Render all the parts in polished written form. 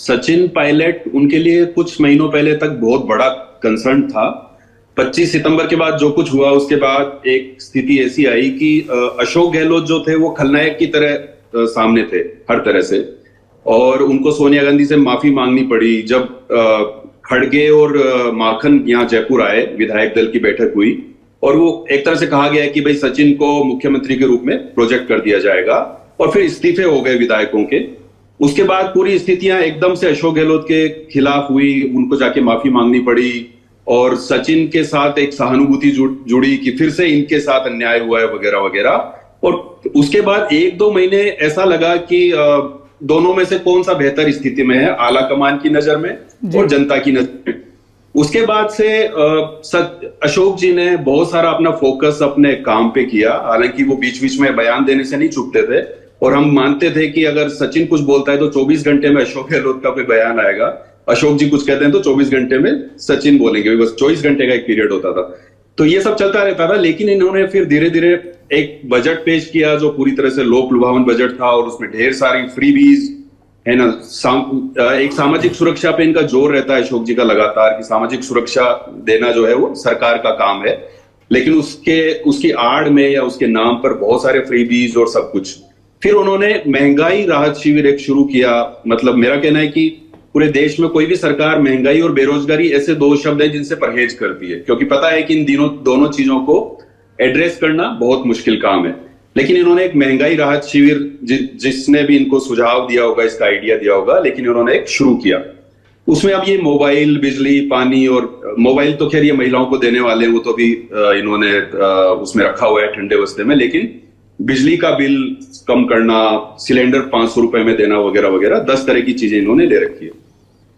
सचिन पायलट उनके लिए कुछ महीनों पहले तक बहुत बड़ा कंसर्न था। 25 सितंबर के बाद जो कुछ हुआ उसके बाद एक स्थिति ऐसी आई कि अशोक गहलोत जो थे वो खलनायक की तरह सामने थे हर तरह से, और उनको सोनिया गांधी से माफी मांगनी पड़ी। जब खड़गे और माखन यहाँ जयपुर आए, विधायक दल की बैठक हुई और वो एक तरह से कहा गया कि भाई सचिन को मुख्यमंत्री के रूप में प्रोजेक्ट कर दिया जाएगा, और फिर इस्तीफे हो गए विधायकों के। उसके बाद पूरी स्थितियां एकदम से अशोक गहलोत के खिलाफ हुई, उनको जाके माफी मांगनी पड़ी और सचिन के साथ एक सहानुभूति जुड़ी कि फिर से इनके साथ अन्याय हुआ है वगैरह वगैरह। और उसके बाद 1-2 महीने ऐसा लगा कि दोनों में से कौन सा बेहतर स्थिति में है, आला कमान की नजर में और जनता की नजर में। उसके बाद से अशोक जी ने बहुत सारा अपना फोकस अपने काम पे किया। हालांकि वो बीच बीच में बयान देने से नहीं चूकते थे और हम मानते थे कि अगर सचिन कुछ बोलता है तो 24 घंटे में अशोक गहलोत का कोई बयान आएगा, अशोक जी कुछ कहते हैं तो 24 घंटे में सचिन बोलेंगे, बस 24 घंटे का एक पीरियड होता था। तो ये सब चलता रहता था। लेकिन इन्होंने फिर धीरे धीरे एक बजट पेश किया जो पूरी तरह से लोक लुभावन बजट था और उसमें ढेर सारी फ्रीबीज है ना। एक सामाजिक सुरक्षा पे इनका जोर रहता है अशोक जी का लगातार कि सामाजिक सुरक्षा देना जो है वो सरकार का काम है, लेकिन उसकी आड़ में या उसके नाम पर बहुत सारे फ्रीबीज और सब कुछ। फिर उन्होंने महंगाई राहत शिविर एक शुरू किया। मतलब मेरा कहना है कि पूरे देश में कोई भी सरकार महंगाई और बेरोजगारी ऐसे दो शब्द हैं जिनसे परहेज करती है, क्योंकि पता है कि इन दोनों चीजों को एड्रेस करना बहुत मुश्किल काम है। लेकिन इन्होंने एक महंगाई राहत शिविर, जिसने भी इनको सुझाव दिया होगा, इसका आइडिया दिया होगा, लेकिन इन्होंने एक शुरू किया। उसमें अब ये मोबाइल, बिजली, पानी, और मोबाइल तो खैर ये महिलाओं को देने वाले हैं, वो तो भी इन्होंने उसमें रखा हुआ है ठंडे बस्ते में, लेकिन बिजली का बिल कम करना, सिलेंडर 500 रुपए में देना वगैरह वगैरह 10 तरह की चीजें इन्होंने ले रखी है।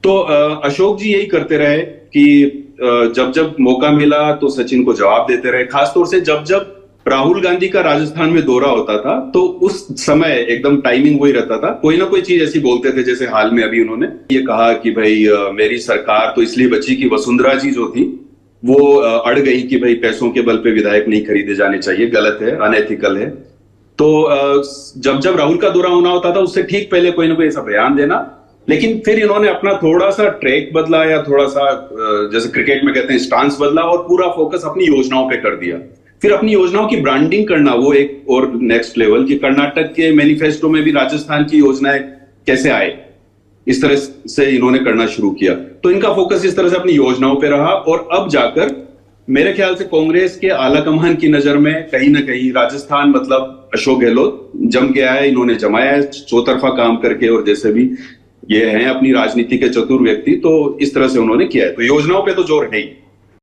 तो अशोक जी यही करते रहे कि जब जब मौका मिला तो सचिन को जवाब देते रहे। खासतौर से जब जब राहुल गांधी का राजस्थान में दौरा होता था तो उस समय एकदम टाइमिंग वही रहता था, कोई ना कोई चीज ऐसी बोलते थे। जैसे हाल में अभी उन्होंने ये कहा कि भाई मेरी सरकार तो इसलिए बची कि वसुंधरा जी जो थी वो अड़ गई कि भाई पैसों के बल पे विधायक नहीं खरीदे जाने चाहिए, गलत है, अनएथिकल है। तो जब जब राहुल का दौरा होना होता था उससे ठीक पहले कोई ना कोई ऐसा बयान देना। लेकिन फिर इन्होंने अपना थोड़ा सा ट्रैक बदला, या थोड़ा सा जैसे क्रिकेट में कहते हैं स्टांस बदला, और पूरा फोकस अपनी योजनाओं पे कर दिया। फिर अपनी योजनाओं की ब्रांडिंग करना वो एक और नेक्स्ट लेवल, कि कर्नाटक के मैनिफेस्टो में भी राजस्थान की योजनाएं कैसे आए, इस तरह से इन्होंने करना शुरू किया। तो इनका फोकस इस तरह से अपनी योजनाओं पे रहा, और अब जाकर मेरे ख्याल से कांग्रेस के आला कमान की नजर में कहीं ना कहीं राजस्थान मतलब अशोक गहलोत जम गया है। इन्होंने जमाया है चौतरफा काम करके, और जैसे भी ये हैं अपनी राजनीति के चतुर व्यक्ति, तो इस तरह से उन्होंने किया है। तो योजनाओं पे तो जोर है ही।